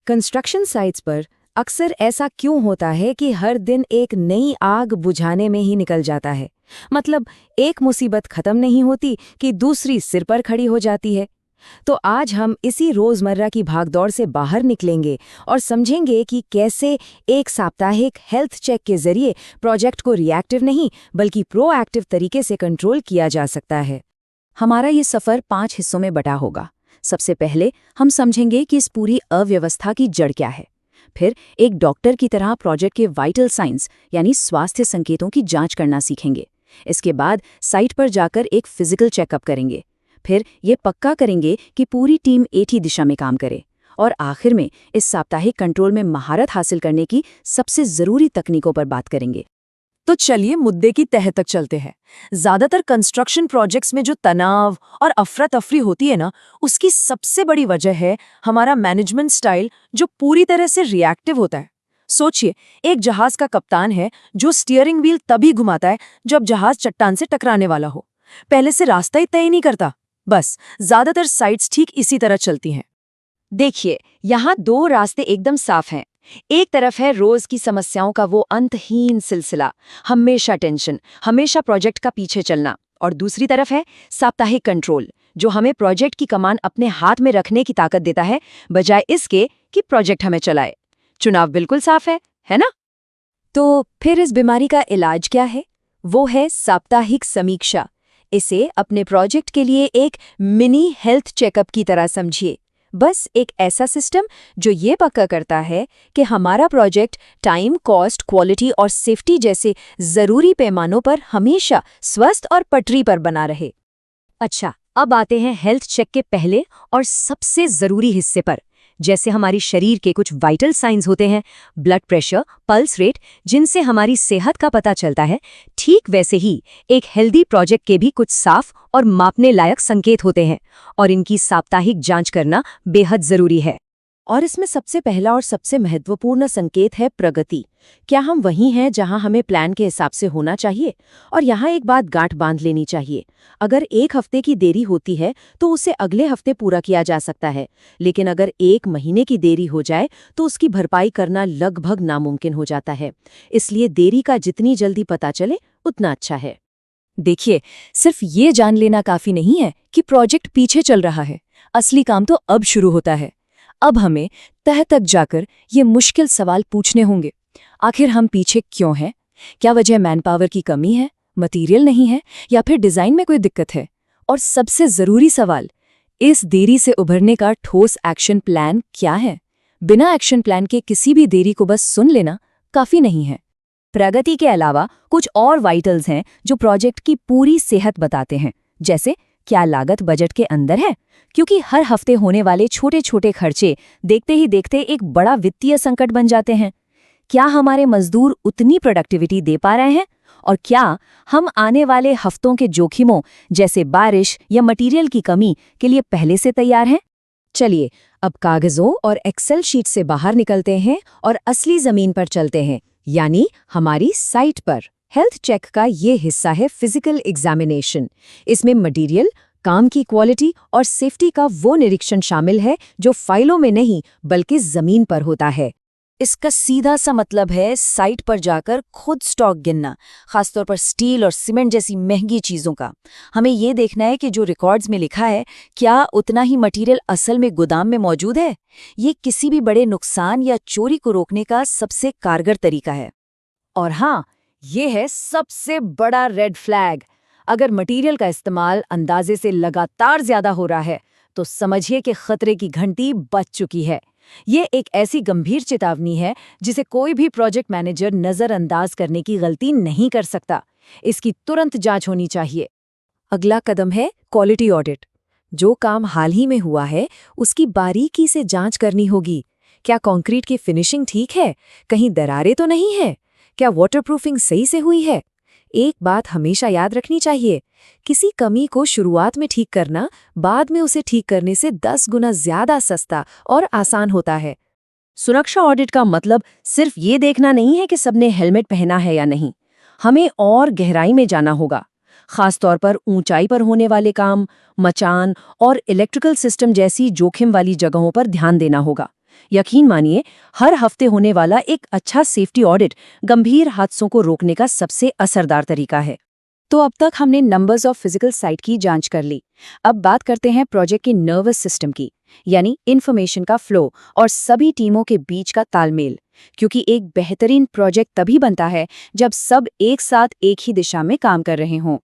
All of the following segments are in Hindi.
कंस्ट्रक्शन साइट्स पर अक्सर ऐसा क्यों होता है कि हर दिन एक नई आग बुझाने में ही निकल जाता है? मतलब एक मुसीबत खत्म नहीं होती कि दूसरी सिर पर खड़ी हो जाती है। तो आज हम इसी रोजमर्रा की भागदौड़ से बाहर निकलेंगे और समझेंगे कि कैसे एक साप्ताहिक हेल्थ चेक के जरिए प्रोजेक्ट को रिएक्टिव नहीं बल्कि प्रोएक्टिव तरीके से कंट्रोल किया जा सकता है। हमारा ये सफ़र 5 हिस्सों में बटा होगा। सबसे पहले हम समझेंगे कि इस पूरी अव्यवस्था की जड़ क्या है। फिर एक डॉक्टर की तरह प्रोजेक्ट के वाइटल साइंस यानी स्वास्थ्य संकेतों की जांच करना सीखेंगे। इसके बाद साइट पर जाकर एक फिजिकल चेकअप करेंगे। फिर ये पक्का करेंगे कि पूरी टीम एक ही दिशा में काम करे। और आखिर में इस साप्ताहिक कंट्रोल में महारत हासिल करने की सबसे ज़रूरी तकनीकों पर बात करेंगे। तो चलिए मुद्दे की तह तक चलते हैं। ज्यादातर कंस्ट्रक्शन प्रोजेक्ट्स में जो तनाव और अफरा तफरी होती है ना, उसकी सबसे बड़ी वजह है हमारा मैनेजमेंट स्टाइल जो पूरी तरह से रिएक्टिव होता है। सोचिए, एक जहाज का कप्तान है जो स्टीयरिंग व्हील तभी घुमाता है जब जहाज चट्टान से टकराने वाला हो। पहले से रास्ता ही तय नहीं करता। बस ज्यादातर साइट्स ठीक इसी तरह चलती हैं। देखिए, यहाँ 2 रास्ते एकदम साफ हैं। एक तरफ है रोज की समस्याओं का वो अंतहीन सिलसिला, हमेशा टेंशन, हमेशा प्रोजेक्ट का पीछे चलना। और दूसरी तरफ है साप्ताहिक कंट्रोल, जो हमें प्रोजेक्ट की कमान अपने हाथ में रखने की ताकत देता है, बजाय इसके कि प्रोजेक्ट हमें चलाए। चुनाव बिल्कुल साफ है ना? तो फिर इस बीमारी का इलाज क्या है? वो है साप्ताहिक समीक्षा। इसे अपने प्रोजेक्ट के लिए एक मिनी हेल्थ चेकअप की तरह समझिए। बस एक ऐसा सिस्टम जो ये पक्का करता है कि हमारा प्रोजेक्ट टाइम, कॉस्ट, क्वालिटी और सेफ्टी जैसे ज़रूरी पैमानों पर हमेशा स्वस्थ और पटरी पर बना रहे। अच्छा, अब आते हैं हेल्थ चेक के पहले और सबसे ज़रूरी हिस्से पर। जैसे हमारी शरीर के कुछ वाइटल साइंस होते हैं, ब्लड प्रेशर, पल्स रेट, जिनसे हमारी सेहत का पता चलता है, ठीक वैसे ही एक हेल्दी प्रोजेक्ट के भी कुछ साफ और मापने लायक संकेत होते हैं, और इनकी साप्ताहिक जांच करना बेहद ज़रूरी है। और इसमें सबसे पहला और सबसे महत्वपूर्ण संकेत है प्रगति। क्या हम वहीं हैं जहां हमें प्लान के हिसाब से होना चाहिए? और यहाँ एक बात गांठ बांध लेनी चाहिए। अगर 1 हफ्ते की देरी होती है तो उसे अगले हफ्ते पूरा किया जा सकता है, लेकिन अगर 1 महीने की देरी हो जाए तो उसकी भरपाई करना लगभग नामुमकिन हो जाता है। इसलिए देरी का जितनी जल्दी पता चले उतना अच्छा है। देखिए, सिर्फ ये जान लेना काफी नहीं है कि प्रोजेक्ट पीछे चल रहा है। असली काम तो अब शुरू होता है। अब हमें तह तक जाकर ये मुश्किल सवाल पूछने होंगे। आखिर हम पीछे क्यों हैं? क्या वजह मैनपावर की कमी है, मटेरियल नहीं है, या फिर डिज़ाइन में कोई दिक्कत है? और सबसे ज़रूरी सवाल, इस देरी से उभरने का ठोस एक्शन प्लान क्या है? बिना एक्शन प्लान के किसी भी देरी को बस सुन लेना काफ़ी नहीं है। प्रगति के अलावा कुछ और वाइटल्स हैं जो प्रोजेक्ट की पूरी सेहत बताते हैं। जैसे, क्या लागत बजट के अंदर है? क्योंकि हर हफ्ते होने वाले छोटे छोटे खर्चे देखते ही देखते एक बड़ा वित्तीय संकट बन जाते हैं। क्या हमारे मजदूर उतनी प्रोडक्टिविटी दे पा रहे हैं? और क्या हम आने वाले हफ्तों के जोखिमों जैसे बारिश या मटेरियल की कमी के लिए पहले से तैयार हैं? चलिए, अब कागजों और एक्सेल शीट से बाहर निकलते हैं और असली जमीन पर चलते हैं, यानी हमारी साइट पर। हेल्थ चेक का ये हिस्सा है फिजिकल एग्जामिनेशन। इसमें मटेरियल, काम की क्वालिटी और सेफ्टी का वो निरीक्षण शामिल है जो फाइलों में नहीं बल्कि जमीन पर होता है। इसका सीधा सा मतलब है साइट पर जाकर खुद स्टॉक गिनना, खासतौर पर स्टील और सीमेंट जैसी महंगी चीज़ों का। हमें ये देखना है कि जो रिकॉर्ड्स में लिखा है, क्या उतना ही मटेरियल असल में गोदाम में मौजूद है। ये किसी भी बड़े नुकसान या चोरी को रोकने का सबसे कारगर तरीका है। और हाँ, ये है सबसे बड़ा रेड फ्लैग। अगर मटेरियल का इस्तेमाल अंदाजे से लगातार ज्यादा हो रहा है तो समझिए कि खतरे की घंटी बज चुकी है। ये एक ऐसी गंभीर चेतावनी है जिसे कोई भी प्रोजेक्ट मैनेजर नजरअंदाज करने की गलती नहीं कर सकता। इसकी तुरंत जांच होनी चाहिए। अगला कदम है क्वालिटी ऑडिट। जो काम हाल ही में हुआ है उसकी बारीकी से जांच करनी होगी। क्या कंक्रीट की फिनिशिंग ठीक है? कहीं दरारें तो नहीं है? क्या वाटरप्रूफिंग सही से हुई है? एक बात हमेशा याद रखनी चाहिए, किसी कमी को शुरुआत में ठीक करना बाद में उसे ठीक करने से 10 गुना ज्यादा सस्ता और आसान होता है। सुरक्षा ऑडिट का मतलब सिर्फ ये देखना नहीं है कि सबने हेलमेट पहना है या नहीं। हमें और गहराई में जाना होगा। खासतौर पर ऊंचाई पर होने वाले काम, मचान और इलेक्ट्रिकल सिस्टम जैसी जोखिम वाली जगहों पर ध्यान देना होगा। यकीन मानिए, हर हफ्ते होने वाला एक अच्छा सेफ्टी ऑडिट गंभीर हादसों को रोकने का सबसे असरदार तरीका है। तो अब तक हमने नंबर्स ऑफ फिजिकल साइट की जांच कर ली। अब बात करते हैं प्रोजेक्ट की नर्वस सिस्टम की, यानी इन्फॉर्मेशन का फ्लो और सभी टीमों के बीच का तालमेल। क्योंकि एक बेहतरीन प्रोजेक्ट तभी बनता है जब सब एक साथ एक ही दिशा में काम कर रहे हों।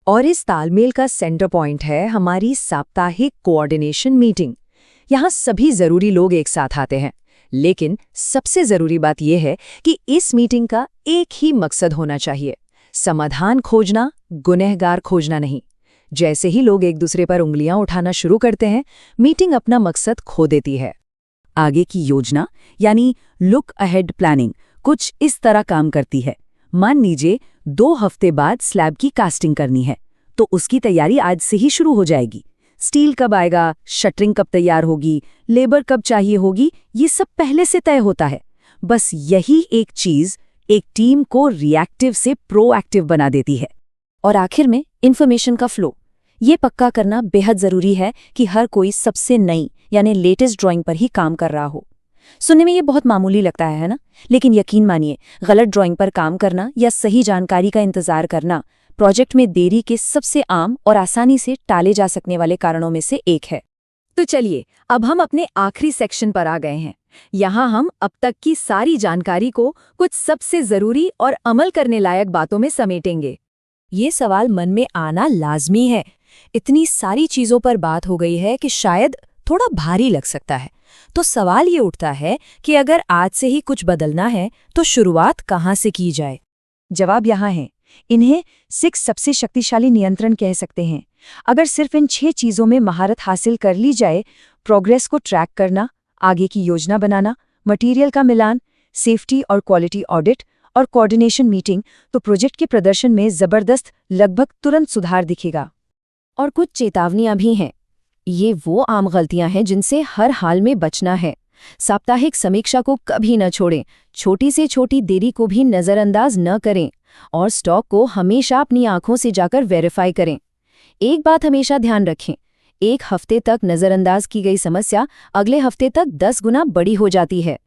और इस तालमेल का सेंटर पॉइंट है हमारी साप्ताहिक कोऑर्डिनेशन मीटिंग। यहाँ सभी जरूरी लोग एक साथ आते हैं, लेकिन सबसे जरूरी बात यह है कि इस मीटिंग का एक ही मकसद होना चाहिए, समाधान खोजना, गुनहगार खोजना नहीं। जैसे ही लोग एक दूसरे पर उंगलियां उठाना शुरू करते हैं, मीटिंग अपना मकसद खो देती है। आगे की योजना यानी लुक अहेड प्लानिंग कुछ इस तरह काम करती है। मान लीजिए 2 हफ्ते बाद स्लैब की कास्टिंग करनी है, तो उसकी तैयारी आज से ही शुरू हो जाएगी। स्टील कब आएगा, शटरिंग कब तैयार होगी, लेबर कब चाहिए होगी, ये सब पहले से तय होता है। बस यही एक चीज एक टीम को रिएक्टिव से प्रोएक्टिव बना देती है। और आखिर में इन्फॉर्मेशन का फ्लो। ये पक्का करना बेहद जरूरी है कि हर कोई सबसे नई यानी लेटेस्ट ड्राइंग पर ही काम कर रहा हो। सुनने में ये बहुत मामूली लगता है ना? लेकिन यकीन मानिए, गलत ड्राइंग पर काम करना या सही जानकारी का इंतजार करना प्रोजेक्ट में देरी के सबसे आम और आसानी से टाले जा सकने वाले कारणों में से एक है। तो चलिए, अब हम अपने आखिरी सेक्शन पर आ गए हैं। यहाँ हम अब तक की सारी जानकारी को कुछ सबसे जरूरी और अमल करने लायक बातों में समेटेंगे। ये सवाल मन में आना लाजमी है। इतनी सारी चीजों पर बात हो गई है कि शायद थोड़ा भारी लग सकता है। तो सवाल ये उठता है कि अगर आज से ही कुछ बदलना है तो शुरुआत कहाँ से की जाए? जवाब यहाँ है। इन्हें 6 सबसे शक्तिशाली नियंत्रण कह सकते हैं। अगर सिर्फ इन 6 चीजों में महारत हासिल कर ली जाए, प्रोग्रेस को ट्रैक करना, आगे की योजना बनाना, मटेरियल का मिलान, सेफ्टी और क्वालिटी ऑडिट और कोऑर्डिनेशन मीटिंग, तो प्रोजेक्ट के प्रदर्शन में जबरदस्त, लगभग तुरंत सुधार दिखेगा। और कुछ चेतावनियां भी हैं। ये वो आम गलतियां हैं जिनसे हर हाल में बचना है। साप्ताहिक समीक्षा को कभी न छोड़ें, छोटी से छोटी देरी को भी नज़रअंदाज न करें और स्टॉक को हमेशा अपनी आंखों से जाकर वेरीफाई करें। एक बात हमेशा ध्यान रखें, एक हफ्ते तक नज़रअंदाज की गई समस्या अगले हफ्ते तक 10 गुना बड़ी हो जाती है।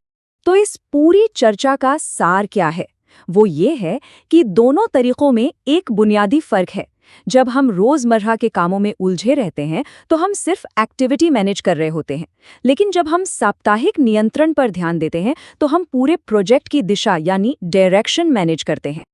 तो इस पूरी चर्चा का सार क्या है? वो ये है कि दोनों तरीकों में एक बुनियादी फर्क है। जब हम रोजमर्रा के कामों में उलझे रहते हैं तो हम सिर्फ एक्टिविटी मैनेज कर रहे होते हैं, लेकिन जब हम साप्ताहिक नियंत्रण पर ध्यान देते हैं तो हम पूरे प्रोजेक्ट की दिशा यानी डायरेक्शन मैनेज करते हैं।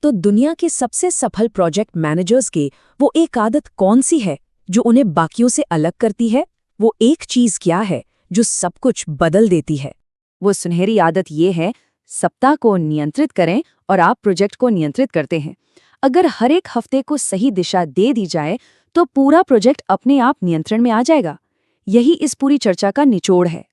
तो दुनिया के सबसे सफल प्रोजेक्ट मैनेजर्स की वो एक आदत कौन सी है जो उन्हें बाकियों से अलग करती है? वो एक चीज क्या है जो सब कुछ बदल देती है? वो सुनहरी आदत ये है, सप्ताह को नियंत्रित करें और आप प्रोजेक्ट को नियंत्रित करते हैं। अगर हर एक हफ्ते को सही दिशा दे दी जाए तो पूरा प्रोजेक्ट अपने आप नियंत्रण में आ जाएगा। यही इस पूरी चर्चा का निचोड़ है।